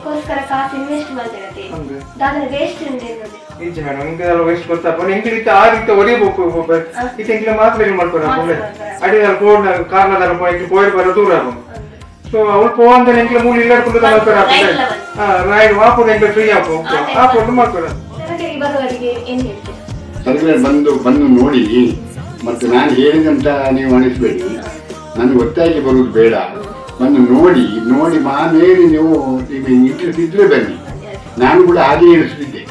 ಅದಕ್ಕೋಸ್ಕರ ಕಾಸು invest ಮಾಡ್ತಿರತ್ತೆ ದಾದನ waste ಉಂಟು ನಿಜ ಮೇಡಮ್ ನಿಮಗೆ ಎಲ್ಲ ವೇಸ್ಟ್ ಗೊತ್ತಪ್ಪ ನಿಮಗೆ ರೀತಿ ಆ ರೀತಿ ಹೊಡಿಬೇಕು ಇದು ಎಂಕ್ಲೆ ಮಾತ್ರ ಮಾಡ್ಕೊರ ಅಡಿಯಲ್ಲಿ ಫೋನ್ ಕಾರ್ನದಲ್ಲ ಹೋಗಿ ಪೋಯರ್ ಬರೋ ದೂರ ಸೊ ಅವಳು ಪೋವಂತ ಎಂಕ್ಲೆ ಮೂಲ ಇಲ್ಲಾಡ್ಕೊಂಡು ಮಾಡ್ಕೊರ ರೈಡ್ ವಾಪಸ್ ಎಂಕ್ಲೆ ಫ್ರೀ ಆಪು ಆಪು ಮಾಡ್ಕೊರ ಸರ್ಕಾರ ಬಂದು ನೋಡಿ ಮತ್ತೆ ನಾನು ಹೇಳಿದಂತ ನೀವು ಅನಿಸ್ಬೇಡಿ, ನನಗೆ ಒತ್ತಾಯಕ್ಕೆ ಬರುವುದು ಬೇಡ. ಬಂದು ನೋಡಿ ಆಮೇಲೆ ನೀವು ಇಂಟ್ರೆಸ್ಟ್ ಇದ್ರೆ ಬನ್ನಿ. ನಾನು ಕೂಡ ಹಾಗೆ ಹೇಳಿಸ್ತಿದ್ದೆ,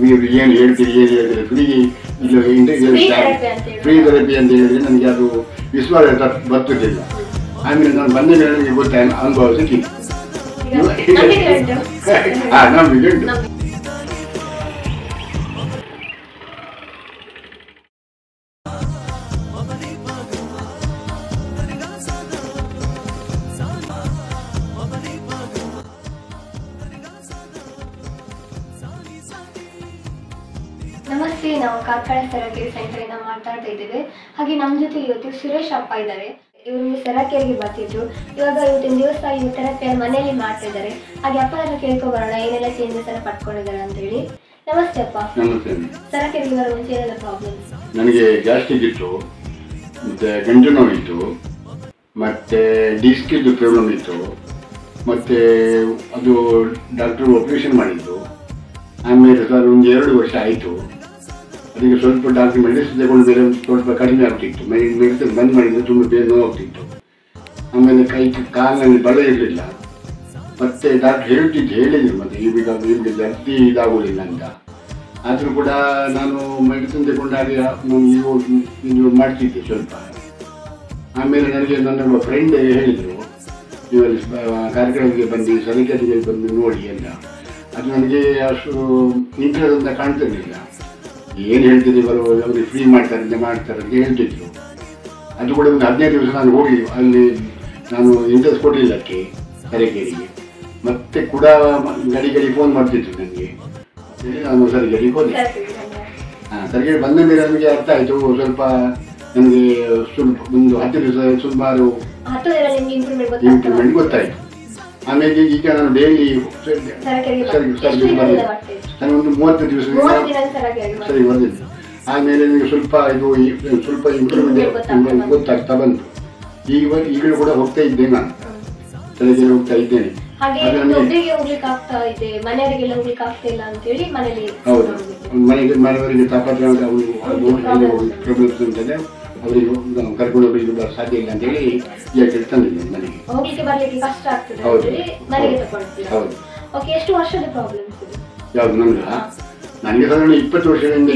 ನೀವು ಏನು ಹೇಳ್ತೀರಿ ಏನು ಹೇಳಿದ್ರೆ ಫ್ರೀ ಥೆರಪಿ ಅಂತ ಹೇಳಿದ್ರೆ ನನಗೆ ಅದು ವಿಶ್ವಾಸ ಬರ್ತಿದ್ದಿಲ್ಲ. ಆಮೇಲೆ ನಾನು ಬಂದ ಮೇಲೆ ನನಗೆ ಗೊತ್ತಾಗ ಅನುಭವ ಸಿಕ್ಕಿತ್ತು. ನಂಬಿಕೆ ಉಂಟು. ನಮಸ್ತೆ, ನಾವು ಕಾರ್ಕಳ ಸೆರಾಕೇರಿ ಸೆಂಟರ್ ಇಂದ ಮಾತಾಡ್ತಾ ಇದ್ದೇವೆ. ಹಾಗೆ ನಮ್ಮ ಜೊತೆ ಇವತ್ತು ಸುರೇಶ್ ಅಪ್ಪ ಇದ್ದಾರೆ. ಇವರು ಸೆರಾಕೇರಿಗೆ ಬರ್ತಿದ್ರು. ಇವಾಗ ಇವತ್ತಿನ ದಿವಸ ಇವರು ಥೆರಪಿಯನ್ನು ಮನೆಯಲ್ಲಿ ಮಾಡ್ತಾ ಇದ್ದಾರೆ. ಹಾಗೆ ಅಪ್ಪನ ಕೇಳ್ಕೊ ಬರೋಣ ಏನೆಲ್ಲ ಚೇಂಜಸ್ ಎಲ್ಲ ಪಡ್ಕೊಂಡಿದ್ದಾರೆ ಅಂತ ಹೇಳಿ. ನಮಸ್ತೆ ಅಪ್ಪ. ಸೆರಾಕೇರಿಗೆ ಬರೋ ಮುಂಚೆ ಏನೆಲ್ಲ ಪ್ರಾಬ್ಲಮ್? ನನಗೆ ಗ್ಯಾಸ್ಟ್ರಿಕ್ ಇತ್ತು, ಮತ್ತೆ ಗಂಟು ನೋವಿತ್ತು, ಮತ್ತೆ ಡಿಸ್ಕಿದ್ದು ಪ್ರಾಬ್ಲಮ್ ಇತ್ತು, ಮತ್ತೆ ಅದು ಡಾಕ್ಟರ್ ಆಪರೇಷನ್ ಮಾಡಿದ್ದು. ಆಮೇಲೆ ಸರ್ ಒಂದು 2 ವರ್ಷ ಆಯಿತು. ಅದಕ್ಕೆ ಸ್ವಲ್ಪ ಡಾಕ್ಟರ್ ಮೆಡಿಸಿನ್ ತಗೊಂಡು ಬೇರೆ ಸ್ವಲ್ಪ ಕಡಿಮೆ ಆಗ್ತಿತ್ತು. ಮೆಡಿಸಿನ್ ಬಂದ್ ಮಾಡಿದರೆ ತುಂಬ ಬೇರೆ ನೋವಾಗ್ತಿತ್ತು. ಆಮೇಲೆ ಕಾಲಿನಲ್ಲಿ ಬಲ ಇರಲಿಲ್ಲ. ಮತ್ತೆ ಡಾಕ್ಟರ್ ಹೇಳಿದ್ರು ಮತ್ತೆ ಈಗ ಜಾಸ್ತಿ ಇದಾಗೋದಿಲ್ಲ ಅಂತ. ಆದರೂ ಕೂಡ ನಾನು ಮೆಡಿಸಿನ್ ತಗೊಂಡಾಗ ನಾನು ಮಾಡ್ತಿದ್ದೆ ಸ್ವಲ್ಪ. ಆಮೇಲೆ ನನಗೆ ನನ್ನ ಫ್ರೆಂಡ್ ಹೇಳಿದರು, ಇವಲ್ಲಿ ಕಾರ್ಯಕ್ರಮಕ್ಕೆ ಬಂದು ಸರಕಾರಿಗೆ ಬಂದು ನೋಡಿ ಅಂತ. ಅದು ನನಗೆ ಅಷ್ಟು ಇಂಟ್ರೆಸ್ಟ್ ಅಂತ ಕಾಣ್ತಿರ್ಲಿಲ್ಲ. ಏನು ಹೇಳ್ತಿದ್ದೆ ಅವ್ರಿಗೆ ಫ್ರೀ ಮಾಡ್ತಾರೆ ಅಂತ ಹೇಳ್ತಿದ್ರು. ಅದು ಕೂಡ ಒಂದು 15 ದಿವಸ ನಾನು ಹೋಗಿ ಅಲ್ಲಿ ನಾನು ಇಂಟ್ರೆಸ್ಟ್ ಕೊಡಲಿಲ್ಲ ಅದಕ್ಕೆ ಸರಕೇರಿಗೆ. ಮತ್ತೆ ಕೂಡ ಗಡಿ ಫೋನ್ ಮಾಡ್ತಿದ್ರು ನನಗೆ. ನಾನು ಸರಕೇರಿಗೆ ಹೋದೆ. ಸರಕೇರಿ ಬಂದ ಮೇಲೆ ನನಗೆ ಅರ್ಥ ಆಯಿತು. ಸ್ವಲ್ಪ ನನಗೆ ಸ್ವಲ್ಪ ಒಂದು 10 ದಿವಸ ಸುಮಾರು ಇಂಪ್ರೂವ್ಮೆಂಟ್ ಗೊತ್ತಾಯಿತು. ಆಮೇಲೆ ಈಗ ನಾನು ಡೈಲಿ ನಾನು ಒಂದು 30 ದಿವಸ ಸರಿ ಬಂದಿದ್ದೆ. ಆಮೇಲೆ ನನಗೆ ಸ್ವಲ್ಪ ಇಂಪ್ರೂವ್ಮೆಂಟ್ ಗೊತ್ತಾಗ್ತಾ ಬಂತು. ಈಗಲೂ ಕೂಡ ಹೋಗ್ತಾ ಇದ್ದೇನೆ, ನಾನು ತಲೆಗೆ ಹೋಗ್ತಾ ಇದ್ದೇನೆ. ಹೌದು, ಮನೆಯವರಿಗೆ ತಾಪತ್ರ ಪ್ರಾಬ್ಲಮ್ಸ್ ಉಂಟದೆ, ಅವರಿಗೆ ಕರ್ಕೊಂಡು ಹೋಗ್ಲಿಕ್ಕೆ ಸಾಧ್ಯ ಇಲ್ಲ ಅಂತ ಹೇಳಿ ಈಗ ತಂದಿದ್ದೇನೆ ಮನೆಗೆ. ಹೌದು. ಯಾವ್ದು ನನಗೆ ಸಾಧಾರಣ 20 ವರ್ಷದಿಂದ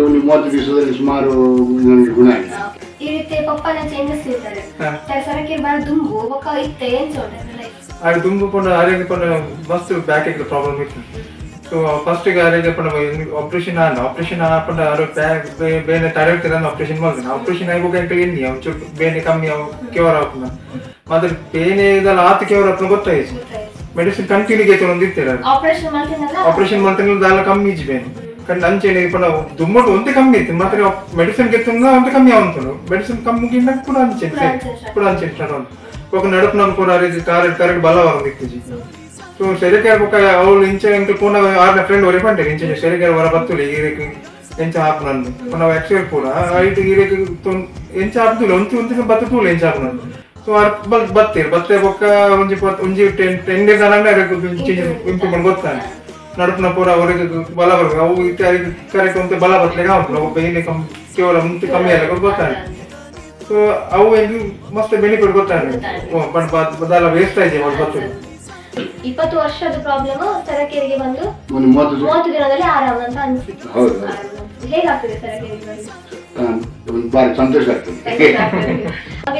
ಒಂದು 30 ದಿವಸದಲ್ಲಿ ಸುಮಾರು ನನಗೆ ಗುಣ ಆಗಿದೆ. ಈ ರೀತಿ ಪಪ್ಪನ ಚೇಂಜಸ್ ಇರ್ತಾರೆ. ಸರಕೇರಿ ಬರ ದುಂಬು ಒಕ್ಕ ಇತ್ತೆ ಏನ್ ಚೋಟೆ ಅದು ದುಂಬು ಕೊಂಡು ಆರೋಗ್ಯ ಕೊಂಡು ಮಸ್ತ್ ಬ್ಯಾಕ್ ಗೆ ಪ್ರಾಬ್ಲಮ್ ಇತ್ತು. ಸೊ ಫಸ್ಟ್ ಗೆ ಆರೋಗ್ಯ ಕೊಂಡು ಆಪರೇಷನ್ ಆಪಂಡ ಬೇನೆ ತಡೆಯುತ್ತೆ ಆಪರೇಷನ್ ಮಾಡಿದೆ. ಆಪರೇಷನ್ ಆಗೋಕೆ ಅಂತ ಎಣ್ಣಿ ಒಂಚೂರು ಬೇನೆ ಕಮ್ಮಿ ಕ್ಯೂರ್ ಆಗ್ತದೆ. ಮಾತ್ರ ಬೇನೆ ಇದೆಲ್ಲ ಆತ ಕ್ಯೂರ್ ಆಗ್ತದೆ ಗೊತ್ತಾಯ್ತು. ಮೆಡಿಸಿನ್ ಕಂಟಿನ್ಯೂ ಗೆ ತೊಗೊಂಡಿರ್ತಾರೆ. ಆಪರೇಷನ್ ಮಾಡ್ತೀನಿ ದಾಲ ಕಮ್ಮಿ ಇಜ್ ಬೇನೆ ಕಂಡು ಅಂಚೆನೆ ಪಣ ದುಮ್ಮಟ್ಟು ಒಂತೆ ಕಮ್ಮಿ ಇತ್ತು. ಮಾತ್ರ ಮೆಡಿಸಿನ್ ಗೆತ್ತಂದ್ರೆ ಒಂತೆ ಕಮ್ಮಿ ಆಗುಂಟು. ಮೆಡಿಸಿನ್ ಕಮ್ಮಿಗಿಂತ ಕೂಡ ಅಂಚೆ ಸ್ಟಾರ್ಟ್ ಆಗುಂಟು. ఒక నడుపు నమ్ముకున్నారు కరెక్ట్ బల వరందిక్కిజి సో ಸೆರೆಕೇರ್ ಬೊಕ ಅವಳು ಇಂಚೆ ಎಂಕ್ ಪೂನ ಆರ್ನ ಫ್ರೆಂಡ್ ಒರೆ ಪಂಟೆ ಇಂಚೆ ಸೆರೆಕೇರ್ ವರ ಬತ್ತುಲಿ ಈರೆಕ್ ಎಂಚ ಹಾಪುನಂದು ಪುನ ಎಕ್ಸೆಲ್ ಪೂರ ಐಟ್ ಈರೆಕ್ ಎಂಚ ಹಾಪುದುಲೆ ಒಂತಿ ಬತ್ತುಲೆ ಎಂಚ ಹಾಪುನಂದು ಸೊ ಆರ್ ಬತ್ತೆ ಬೊಕ ಒಂಜಿ 10 ಡೇಸ್ ಅನಂಗ ಇಂಪ್ರೂವ್ಮೆಂಟ್ ಗೊತ್ತಾನೆ ನಡುಪುನ ಪೂರ ಅವರಿಗೆ ಬಲ ಬರ್ಬೇಕು. ಅವು ಕರೆಕ್ಟ್ ಒಂತೆ ಬಲ ಬತ್ತಲೆಗೆ ಆಗುತ್ತಲ್ಲ ಒಬ್ಬ ಏನೇ ಕೇವಲ ಮುಂತೆ ಕಮ್ಮಿ ಎಲ್ಲ ಗೊತ್ತಾನೆ. ಸೊ ಅವು ಹೆಂಗೆ ಮಸ್ತ್ ಬೆನಿಫಿಟ್ ಗೊತ್ತಾನೆ. ಬದಲ ವೇಸ್ಟ್ ಆಯ್ತು ಅವಳು ಬರ್ತದೆ. 20 ವರ್ಷದ ಪ್ರಾಬ್ಲಮ್ ಸರಕೇರಿಗೆ ಬಂದು 30 ದಿನದಲ್ಲಿ ಆರಾಮ ಅಂತ ಅನಿಸಿತು. ಹೇಗಾಗ್ತದೆ ಸರಕೇರಿಗೆ ಬಂದು? ಬಾರಿ ಸಂತೋಷ ಆಗ್ತದೆ.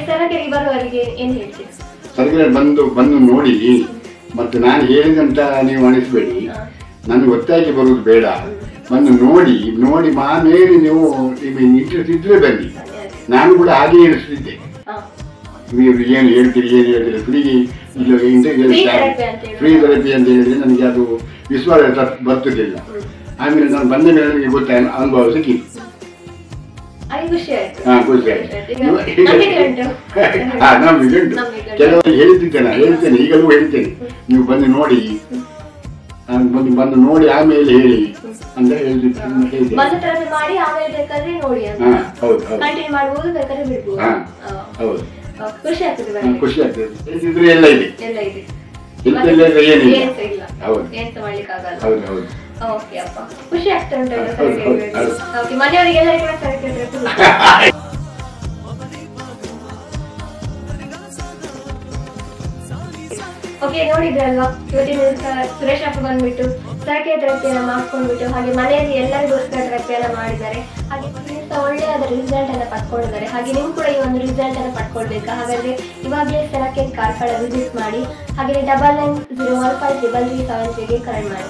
ಸರಕೇರಿಗೆ ಬರುವವರಿಗೆ ಏನ್ ಹೇಳ್ತೀವಿ? ಸರಕೇರಿ ಬಂದು ನೋಡಿ ಮತ್ತೆ ನಾನು ಹೇಳಿದಂತ ನೀವು ಅನಿಸ್ಬೇಡಿ, ನನಗೆ ಒತ್ತಾಯಕ್ಕೆ ಬರುವುದು ಬೇಡ. ಬಂದು ನೋಡಿ ಆಮೇಲೆ ನೀವು ಇಂಟ್ರೆಸ್ಟ್ ಇದ್ರೆ ಬನ್ನಿ. ನಾನು ಕೂಡ ಹಾಗೆ ಹೇಳಿಸ್ತಿದ್ದೆ, ನೀವು ಏನು ಹೇಳ್ತೀರಿ ಏನು ಹೇಳಿದ್ರೆ ಫ್ರೀ ಥೆರಪಿ ಅಂತ ಹೇಳಿದ್ರೆ ನನಗೆ ಅದು ವಿಶ್ವಾಸ ಬರ್ತಿರ್ಲಿಲ್ಲ. ಆಮೇಲೆ ನಾನು ಬಂದ ಮೇಲೆ ನನಗೆ ಗೊತ್ತಾಗ ಅನುಭವ ಸಿಕ್ಕಿತ್ತು. ಹಾಗೆ ಖುಷಿ ಆಯ್ತು. ಖುಷಿ ಆಯ್ತು. ಈಗ ನಂಬಿಕೆ ಉಂಟು. ನಮ್ಗೆ ಉಂಟು. ಕೆಲವರು ಹೇಳ್ತೇನೆ ಈಗಲೂ ಹೇಳ್ತೇನೆ, ನೀವು ಬಂದು ನೋಡಿ, ಬಂದು ನೋಡಿ ಆಮೇಲೆ ಹೇಳಿ ಅಂತ ಹೇಳ್ತಿದ್ದೆ. ಬಂದು ಥೆರಪಿ ಮಾಡಿ ಆಮೇಲೆ ಬೇಕಾದ್ರೆ ನೋಡಿ ಅಂತ. ಹೌದು ಕಂಟಿನ್ಯೂ ಮಾಡ್ಬೋದು, ಬೇಕಾದ್ರೆ ಬಿಡ್ಬೋದು. ಹೌದು ಖುಷಿ ಆಗ್ತದೆ. ಖುಷಿ ಆಗ್ತದೆ. ಹೇಳ್ತಿದ್ರೆ ಎಲ್ಲ ಇದೆ, ಎಲ್ಲ ಇದೆ. ಏನಿಲ್ಲ. ಇಲ್ಲ, ಹೌದು ಎಂತ ಮಾಡ್ಲಿಕ್ಕೆ ಆಗಲ್ಲ. ಹೌದು. ಓಕೆ ಅಪ್ಪ, ಖುಷಿ ಆಗ್ತಾ ಉಂಟು. ಓಕೆ, ಮನೆಯವರಿಗೆಲ್ಲರಿಗೂ ಕೂಡ ಸರಿ ಕೇಳಿದ್ರೆ ಓಕೆ. ನೋಡಿದ್ರಲ್ವಾ, ಇವತ್ತಿನ ದಿವಸ ಸುರೇಶ್ ಅಪ್ಪ ಬಂದ್ಬಿಟ್ಟು ಸರಕೆ ಥೆರಪಿಯನ್ನ ಮಾಡ್ಕೊಂಡ್ಬಿಟ್ಟು ಹಾಗೆ ಮನೆಯಲ್ಲಿ ಎಲ್ಲರಿಗೋಸ್ಕರ ಥೆರಪಿಯನ್ನ ಮಾಡಿದ್ದಾರೆ. ಹಾಗೆ ದಿವಸ ಒಳ್ಳೆಯಾದ ರಿಸಲ್ಟ್ ಅನ್ನ ಪಡ್ಕೊಂಡಿದ್ದಾರೆ. ಹಾಗೆ ನೀವು ಕೂಡ ಈ ಒಂದು ರಿಸಲ್ಟ್ ಅನ್ನ ಪಡ್ಕೊಳ್ಬೇಕಾ? ಹಾಗಾದ್ರೆ ಇವಾಗಲೇ ಸರಕೆ ಕಾರ್ಕಳ ವಿಸಿಟ್ ಮಾಡಿ. ಹಾಗೆ 9901533373 ಗೆ ಕರೆ ಮಾಡಿ.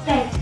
ಥ್ಯಾಂಕ್ಸ್.